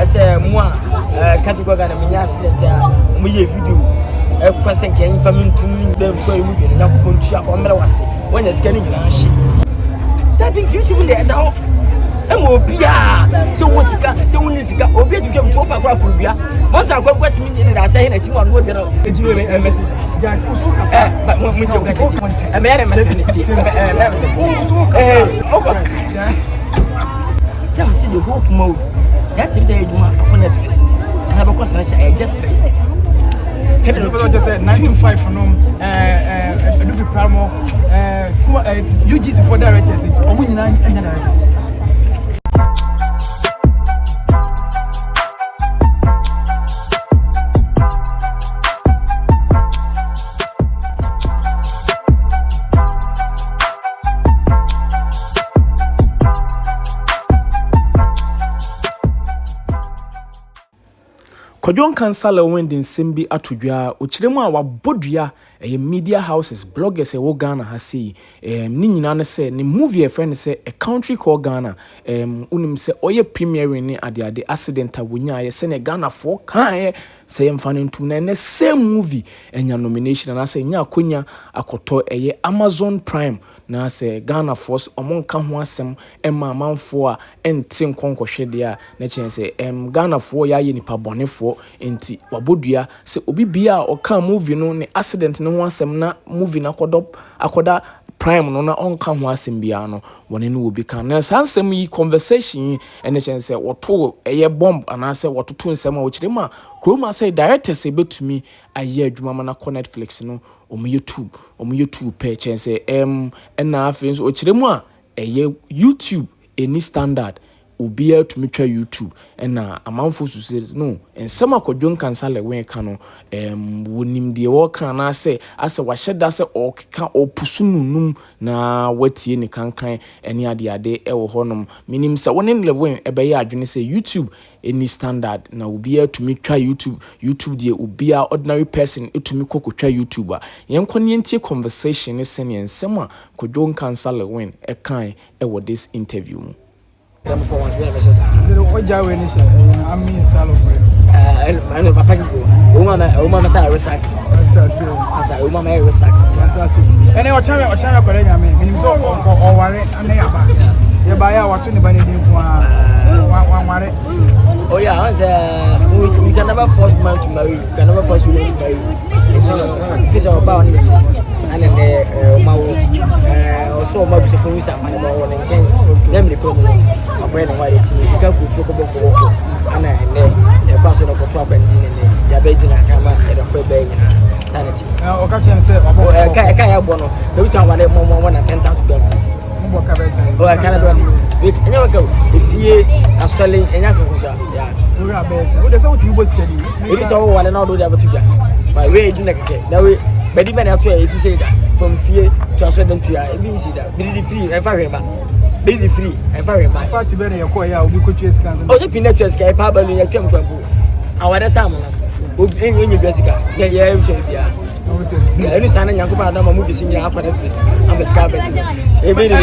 say moi category Ghana me accident me video person can family to me them so you na ko ntua ko mra wase wonya sika ni nyina hye that be YouTube le na emo bia se wo sika se wo ni sika obi atwam to pa kwa furu bia mo sa kwa kwati mi ni da say na chi won wo de no eji me mu ti ka cheti me yare maternity jam si de hope mode that is the eduma on Netflix and have a contract I just just said 9 to 5 for them do the promo UGC for directors omo nyina enya directors Kodjon Kansala wendin sembi atudwa ochiremu a wabodua media houses bloggers wo Ghana ha sei ni nyina ne se ne movie e friend se A Country Called Ghana unim se oye premiering ni ade accident wonya ye se ne Ghana for kan se yemfane ntum na ne same movie enya nomination na se nya akonya akoto Amazon Prime na se Ghana Force omonka ho asem ema amanfo a enti nkonkohwede a na chense Ghana for ya ye nipa bonefo enti wabodua se obi bia oka movie no ne accident no ho asem na movie na akoda Prime no na onka ho asem bia no woni no obi kan na sansem yi conversation ene chense woto bomb anase wototo nsem a wochirema kroma say director say betumi aye adwuma na ko Netflix no YouTube page chense na afenso ochiremu a YouTube any standard obia to metwa YouTube na amanfo so no ensema Kodjon Kansala wen ka no wonim de wo kan na ase wahyeda se okeka opusununum na watie ni kankan ene ade e wo honom minim se wonen lewen ebe ya adwene se YouTube any standard na obia to metwa YouTube de obia ordinary person etumi kokotwa YouTube a yenkone ntie conversation ne se ne ensema Kodjon Kansala wen e kan e wo this interview mu I'm for one very special. I'm install of it. I know Papa go. Uma say resack. Asa uma may resack. Fantastic. Ene o chama kore nyame. Minim so o ware ane yaba. Ye ba ya wato ne ba ne din ko a ware. Oh yeah, we can never force man to marry. We can never force you to marry. If it's about it, and then also my beautiful is a man about one and change. Let me come a brand and white team. You can go and a person of top and you're betting a camera and a free bag sanity. Occasion said, I can't bono. Every time I want more than 10,000. Oh, I can't do it. I never go. If you are selling and that's what we are best. What is what you was telling? It is all one and all do that together. My way to like that way. But even after if you say that from fear to a certain to you see that. Be free and fire back. Be free and fire back. Party better your choir, we could chase can. Oh, the pinnacle escape, probably a camp. Our time. In your Jessica. Yeah. Any son and Yakuba Adama movie senior after Netflix. I'm a scarpet. Even when I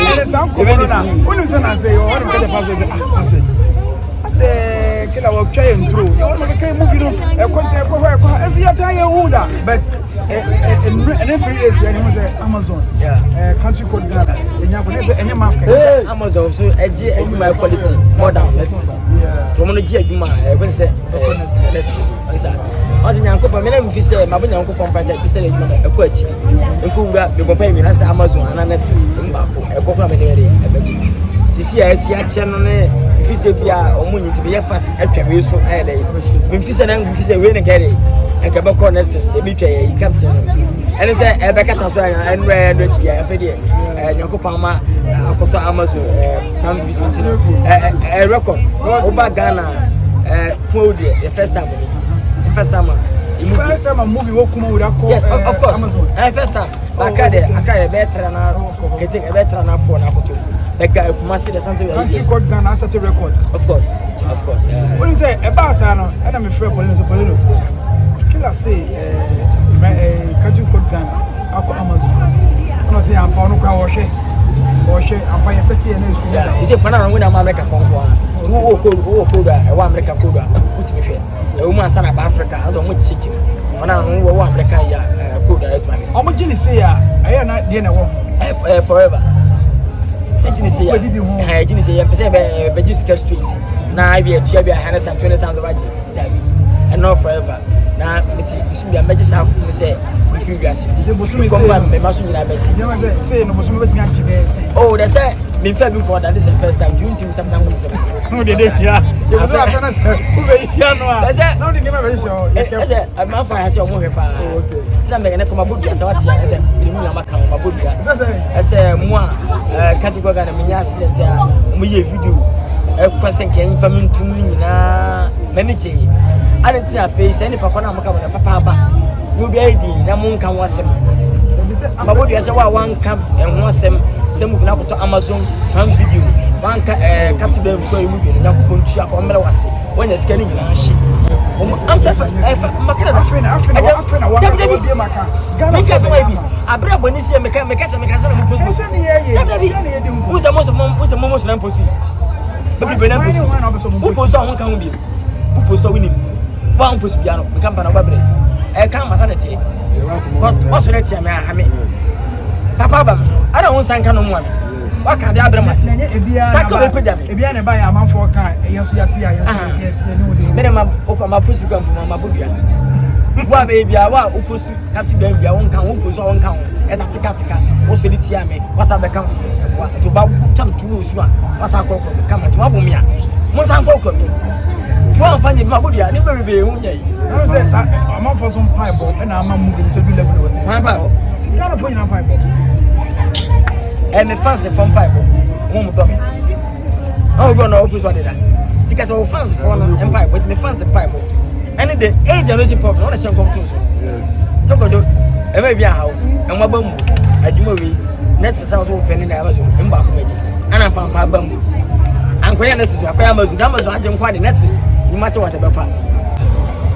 say, oh, I'm going to say, kill our train through. You want to get movie, a contact as you tell Wuda, but every day, Amazon, Country Called Ghana, and your mouth. Amazon, so edgy my quality, more than Netflix. Tomonology, you might say, Netflix. As in Yankopa, many of you say, my uncle compressed a piece of a coach. You could pay me as Amazon and Netflix, a program in the to see a channel. If you say, or money to be a fast at the so early. If you say, if you say, win a carry, and come back on Netflix, they be pay, you can't say. And it's a Becca and where rich, and Yankopama, Akota Amazon, a record over Ghana, the first time. First time a movie will come with a call. Yeah, of course. First time. I cried a better and getting a better and for Napoto. Like I must see the something. Country Called Ghana as a record. Of course. What is it? A Bassano, and I'm a friend of Polino. Killer say, Country Called Ghana, Amazon. I say, I'm Pono Washe, I'm buying such a nice. Is it fun when I'm a phone call? wo code a wa America code a utimi hwe e wo man sana ba Africa aso mo chichi fana no wo America ya code a etwa omo gini say ya aye na de na wo forever ejini say ya ejini say ya pese be jiska street na bi etua bi 120,000 baje dabi and not forever na meti isu ya meje sa ko say we feel gas ko ba me maso nyina beje say no boso me betimi anchi be say oh they say me fa bi for that this is the first time do you think something we say no de ya you go after say who be ya no a now the name be show I say I'm not fine say omo hwe pa okay say me ne ko mabodu asa wati ya say me mu na maka mabodu ya I say mo a category ga na me nya accident a mo ye video e kwase nke nfa me ntum nyina manager ane ti afi say ni papa na maka na papa aba no be ID na mo nka wasem mabodu ya say wa wan camp en ho asem say mu na ko Amazon Prime Video wan ka capture them for you movie na ko pontu akọ mele wase wanya sika ni nyina hye am ta makana na afena wa bi maka me ka say bi abra boni sie me ka say na mo post uza mo na post bi be na post u post on kan bi u post wini ba on post bia no me kan ba na ba bre kan masa na tie cause na tie me ha me papa ba ara won san kan no mo waka de abra mase saka we peda me ebia na ba ya amanfo ka yeso yate ya yeso ne ode mere ma o ma post kan ma bodua wa be bia wa o post kati bia bia won kan won post won kan e ta tika wo so di tia me wasa be kan wa to ba tan tulu su a wasa ko kan ma to ba bom ya mo san ko mi to an fa ni ma bodua ni be hu nya yi no say amanfo so pai bo e na ama mu bi so du level wo say ha ba kana fo ina pai bo me fans from Bible mo do me oh go no open so dey that because our fans for no empire but me fans Bible and the age generation pop no dey come to so go do e be bia hawo en wa bamu adwuma we next for sound so open na Amazon mba ko meje ana pampa bamu an ko ya next so akwa Amazon aje nkwa de Netflix you matter what be fa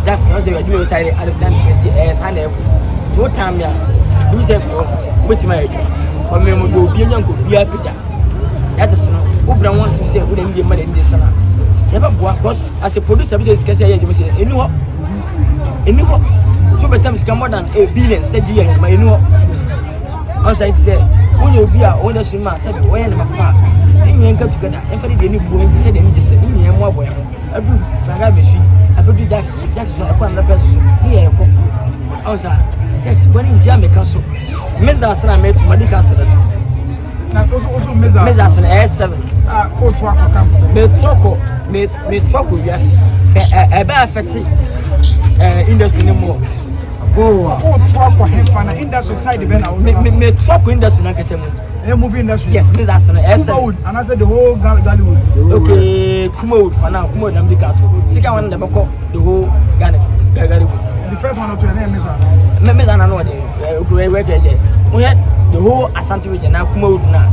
just no say we do side Alexander 20 Sunday to time ya we say wetin my age o me mo do bi nyanko bia pija ya tesno wo bra won se wo dem bi ma dem de sana ya ba boa cause as a producer bi dey skase ya dem say eni ho to betam ska more than a billion said you ma eni ho on say say wonye obi a wonye so ma said wo yan ma fa enye nka together en fa de ni buo se dem de se enye mo aboya adu franga be shi abedu Jackson so e kwa na person so ni e ko on say yes boni ntia me ka so meza asana metu madika to na ozo meza asana S7 ko to akọ me troko wiase e be affect industry ni mo ko to akọ hefa na industry side be na me troko industry na kese mo movie industry yes meza asana S7 and I said the whole Hollywood okay Kumawood for now Kumawood na madika to sika wan na be ko the whole Ghana the first one to name meza na no dey we keje we had the whole Asante region na Kumawood na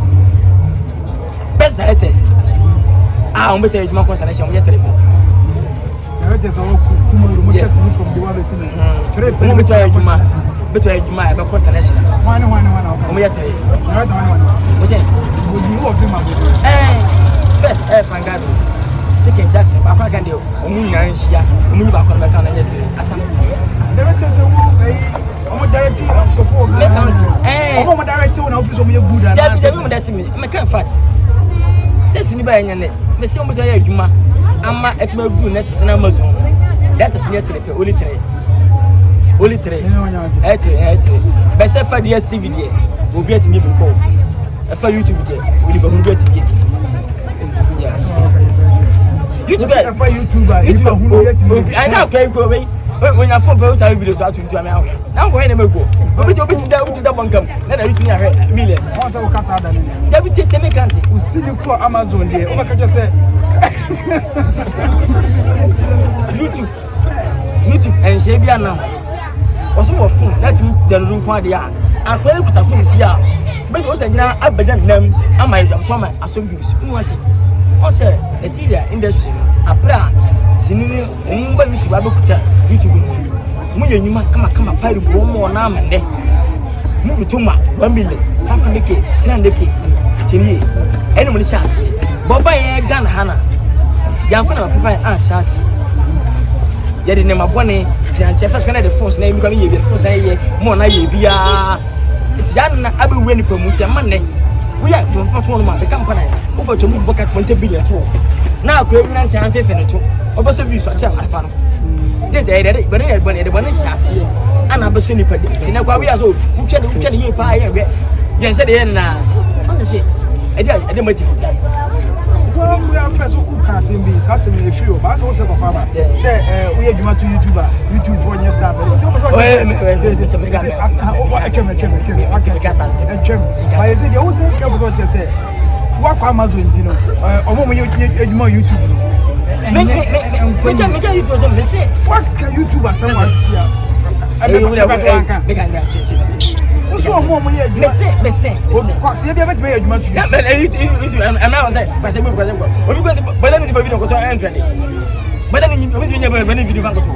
best directors on better ejuma international we three directors are Kumawood mo test from the one three better ejuma be international one o me three we say you of them first Fangado second Jackson ba kwa kan dey o mu nyan hia o mu ba kwa be kan na three asam directors omo directing for omo directing na office omo ye good and that be me that me can fact say sini ba enya ne me say omo do ya adwuma ama etima good Netflix na Amazon that is near three only three be say for DSTV there obi atimi be call for YouTube there we be 100 TV YouTube I can't play go away when I phone out video to to me now go na go obi da bankam na YouTube na millions once we kasa da ni da bi tie me kanti we see the call Amazon there o ba ka say YouTube and she bia now oso wo phone let me da no kwa de a akwa ekuta phone si a be o tanyina abadan nam ama ya to ma aso views you want it o say Nigeria industry apra sinini umba YouTube abekuta YouTube mu yenyuma kama fire bo mo na amande mu bituma 1 million 500k 300k tiniye ene mo ni chance boba ye Ghana hana yɛamfa na papa anhyɛ ase yɛde ne mabɔne kyerɛnkyɛ first kana de phones na yɛmika yɛ bi phones na yɛ mo na yɛ biaa ɛti ya na abɛwura nipa mu nti ama nnɛ woyɛ mpɔtɔ no ma bɛka mpa na wobɛtwa mu bɔka 20 billion to na akɔyɛ wina nkyɛn fefe ne to ɔbɛsɔ views akyɛ amapa no dede ɛde bɔne hyɛ aseɛ ana abɛsɔ nipa de nti na kwa woyɛ so wotwa ne yɛ paa yɛ hwɛ yɛn sɛ de yɛ na ɔne sɛ ɛde mati well, we are first who can see me. That's me if you. But I say Papa. Say we are doing to YouTuber. YouTube for your start. So what's what? I say you always say what you say. What Amazon you know? Omo you YouTube. What can YouTuber someone see? Oso omo ye adwuma mese kwase bia betime ye adwuma tu na am now say kwase bi kwase ko obi ko bada ni video ko to entry bada ni obi nya bada ni video kan ko to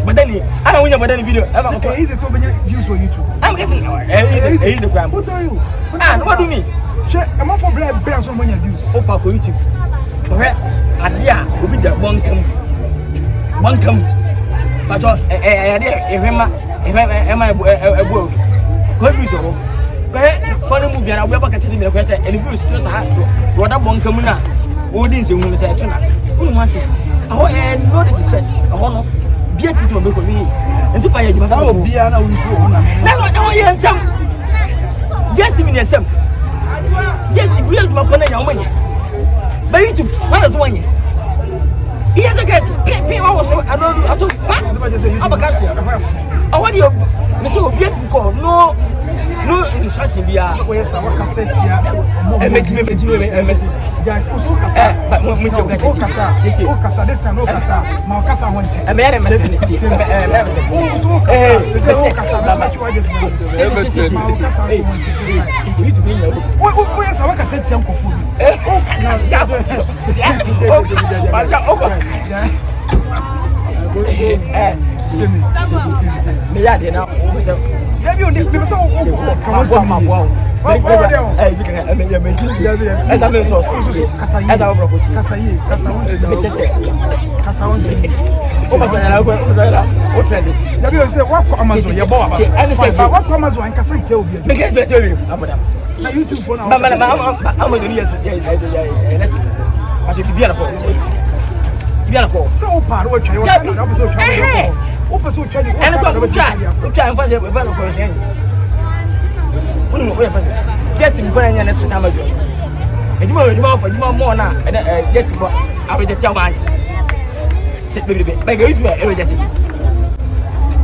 bada ni ana wonya bada ni video e ba ko to is so benya views on YouTube I'm guessing is the crime what are you what do me she am for black so many views opa ko YouTube ohe ade a obi da bonkam but ade ehwema ebu Confuse ho. Funny movie and we back at the question and if you still say what a bon comuna odi nse hu say tuna. Who want it? Oh and no disrespect. Oh no. Be it to make me. Enti pa yadwuma. Sa obi ana wo nsu ho na. Na no yes sam. Yes me yes sam. Yes we are ma kona nya wo manye. Ba YouTube what is one? Iya to get pe wa so ato pa. Abakasi. Oh what you me say obi etu ko no instruction bia we say what cassette ya meji but mo ti o kasa this time no kasa ma kasa wonte me yare me ti me ya de na o se ya bi o de me so o kan so ma bo esa me so esa o broko ti kasa yi me chese kasa won se o ma so na o trend ya bi o se wa ko Amazon ye bo wa wa ko Amazon kasa ti obi me ke be tell you aboda na YouTube for na Amazon yes yes aso bibia na ko bibia na ko so o pa ro twa yo ka na so twa o pa so twa ni o twa en fase e ba ko sen o ya fase just in bora nya na so sama jo eduma mo na just for abeje tia wan se bebe ba ga YouTube e reje ti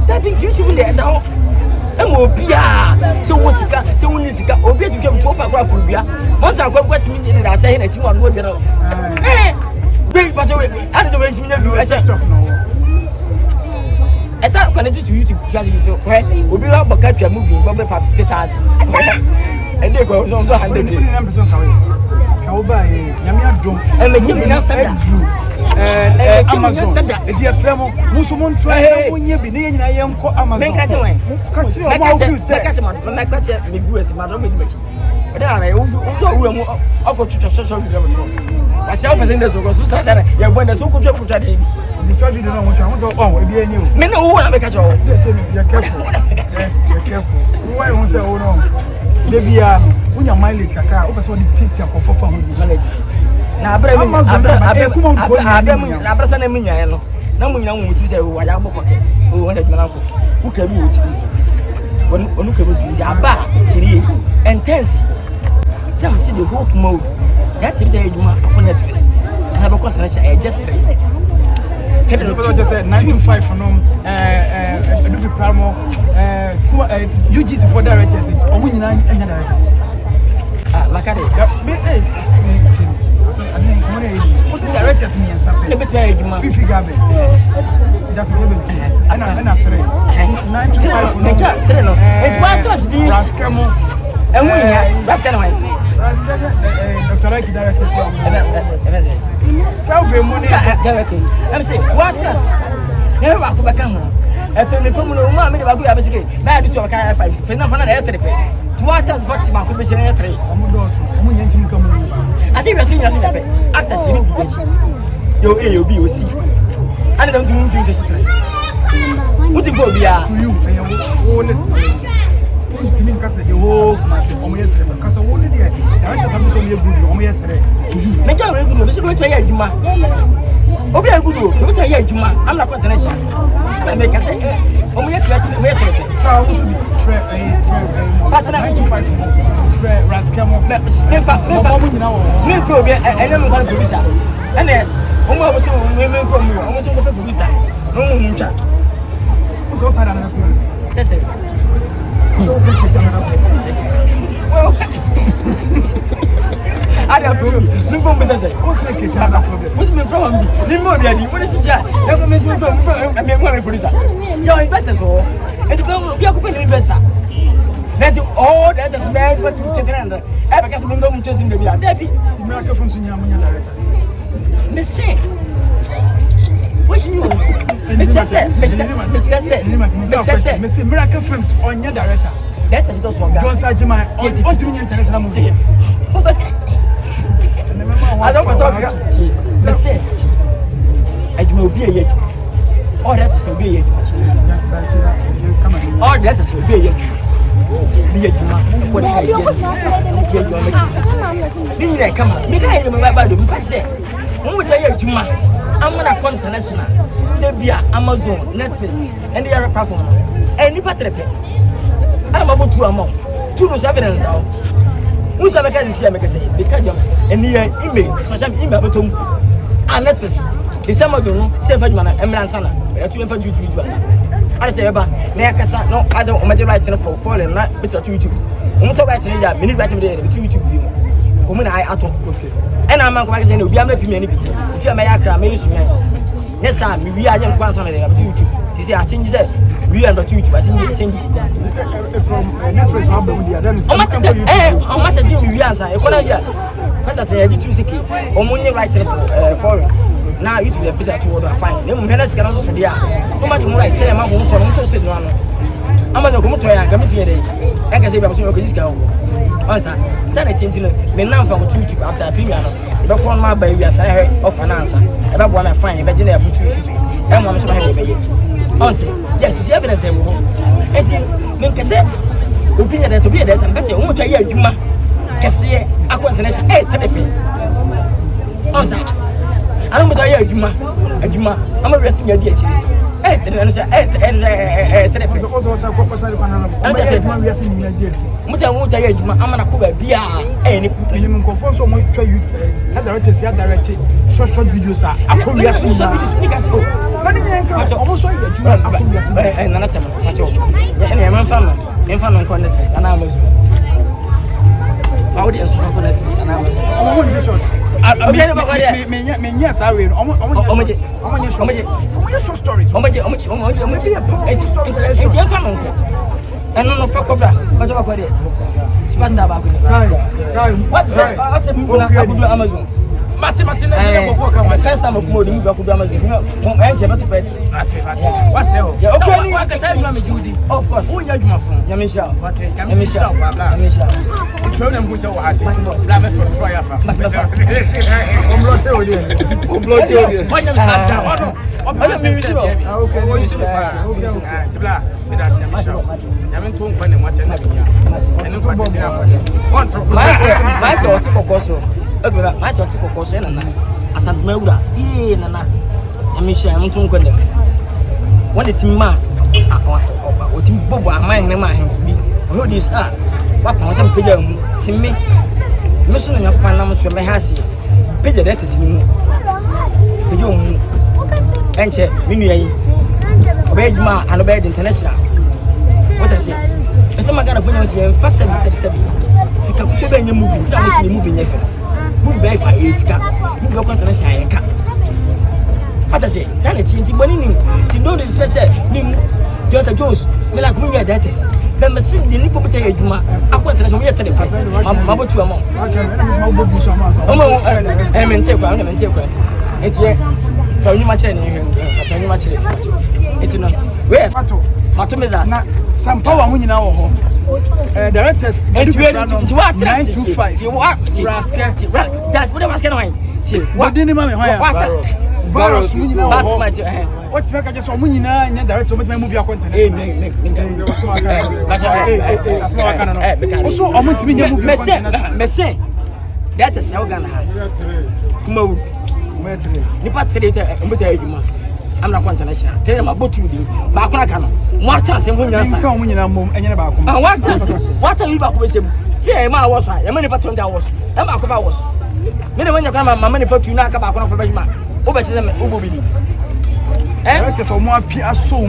that be YouTube le da ho emo bia se wo sika se wo ni sika obi atutwa mto pa kra furu bia mo sa kwa kwati mi de da say na chi wan wo de no be ba je we ade to we chi mi na view e che esa connect to YouTube channel to obi wa baka twa movie bo be 50,000 and they go so 100 ka wo ba nyame adom e me chi mi na sada Amazon e di asremo muso mon try na monye bi ne nyina ye nko Amazon me ka che wen ka che o ma view say me ka che me ka che me viewers ma do me di e da na o do mu okotwetwa social media to wa sia person dey so go so sa ya bo na so kotwa dey the short video no want so e bi eni o me no wo na me ka che o dey tell me you careful why you say o no debia unya mileage kaka o person dey titi akofo fa ho di mileage na abra sana minya no na munyina wo mutu say wo ya gboko ke wo wona dwala ko wo ka bi wo ti onu ka bi ti aba tiri intense jam see the whole mode that is the eduma on Netflix and have a contract just people just say 9 to 5 for no do promo UGC for directors o nyina enya directors makade me what's the directors me and something bit very eduma fifi gabe just give it ana 3 9 to 5 no make 3 no it's one class this raskamo enwunya raskamo Dr. Aki directors Calvin money directly I'm say what class never back to back ho FM ni komu no ma me ba ku ya besike na do to ka 5 fe na fa na 3 pe to what class vote ba ku be se 3 omo do so omo nyantim kamu asi be so nya so pe actors ni yo you be osi and don't do this time what the phobia to you oh listen to me cause the whole massive omoyetre cause wo dey there I just have some good omoyetre to you me ja we good be so we try adwuma obi a good o we try adwuma am na kwanta na sha na me case omoyetre try wo be try 925 raskamo me fa obi ene me kwa producer ene omo a so me from me omo so ko producer no mu ntwa so sada na ko sese so se kitana na ko ada problem me from me sese o se kitana na problem what's me from me ni mo dia di what is it na ko me so from me producer yo investors so and you be a company investor that all that is bad but you take it e because me no chasing the bia debi ti me aka from sunya munya director me say what you me say miracle films on your director that is just one guy John Sajima on to me international movie I don't pass off me say adwuma obi eye all that is obi eye all that is obi eye be adwuma ko dey yes be adwuma me chisi ni na kama me kai me ba do me pa say mo dey adwuma amana international say bia Amazon Netflix and the other platform any patrepe ala ma botu amon tu no evidence down musa make this year make say because you any email social email betom Netflix this Amazon no say fa dwuma na emransa na e tu fa YouTube asa ala say ba na yakasa no ada o maje right for falling na betu YouTube o to right na me ni right me dey YouTube bi o me na I ato and I'm going to say, no, be a me pimi ni bi. If you am yakra me yusu yan. Yes sir, we are yan kwansa na dey YouTube. She say I change say we are not YouTube. I change from Netflix how be we are o matter say we are say e kola dia. Kwanta say YouTube siki. O munye right foreign. Now YouTube dey better to order fine. Dem me na sika no so dia. No matter mo right say ma mo to state no ano. Ama no ko mo to ya ga me tie dey. E ka say be so ko sika o. Onsa, sana chinti no me nan fa mo YouTube after premier no. Be ko ma ba wi asa he of finance. E be bo na fine be gina butu YouTube. E mo so ba he be ye. Onsa, yes, the evidence e wo. Enti me nkese opinion that to be that am be say o mo twa ye adwuma. Kese akwa international tedepe. Onsa. Ana mo twa ye adwuma. Ama resi nya di achi. Tedepe tedepe. So ko pasali kwa na. Adwuma wi asa nya di achi. Muta ya adwuma amana ko ba bia ni mo confirm so mo twa you directors ya direct short videos akori asa so videos we got go na ni nka omo so ya adwuma akori asa nana sema macho ene ya mfa no Netflix ana Amazon audience for Netflix ana Amazon omo ni short me nya sa we omo short stories omo eno no fa kobra macho ba kwade superstar ba kwade what's the Amazon mati na je ko foka ma first time ko modi ba ko do Amazon mo en je beto pet mati what's the okay wa ka say no me judi of course unya djuma fun ya me sha mati ya me sha ba bla me sha o tro na mbusa wa hase bla me for ya fa omlote odi wanya me sa da ono obi se mi siro okay o isi ba tibla me da se me sha ya me to nkwa ne mwate na biya ene kwa te na kwa on tro ma se o ti kokoso ebra ma se o ti kokoso na na asantuma wura nana ya me sha me to nkwa ne wọ́n ti ma o ti bobo aman ne ma ahemfo bi o di sa wa pa so peja mu ti me so na nyakopa na mo so me ha se peja de tesi mu peja mu enche minu yayi obe adwuma ano be international what I say ese magana fanya se en fa sebi sika kucho be nya movie tra mo se movie nya fe movie be fa esika movie be international ya ka what I say sana ti boni ni ti no this special ni Dr. Jones me like me that is be me sin ni po beta adwuma akwa international me yete de pe ma botu amon mente kwa enti fa nyuma chere ni fa nyuma chere enti no we mato mezas na some power mu nyina wo ho directors 925 ti wa raske just put the mask on ti what did ma me ho ya virus mu nyina Batman what make I just so mu nyina nya director mo movie content also o mo timi nya movie content mese that is how Ghana kuma wo nipa trade mbeta adwuma amna content na sha tell ma botu di ba akona ka no mo ata asem ho nyansa nka mo nyina mom enye ba akoma what are you ba ko besem ti e ma wo so e ma nipa 20 hours e ma ko ba wo so me ne wanya kwa mama nipa tu na aka ba akona fo ba jima wo be che me wo bo bi ni so mo apia so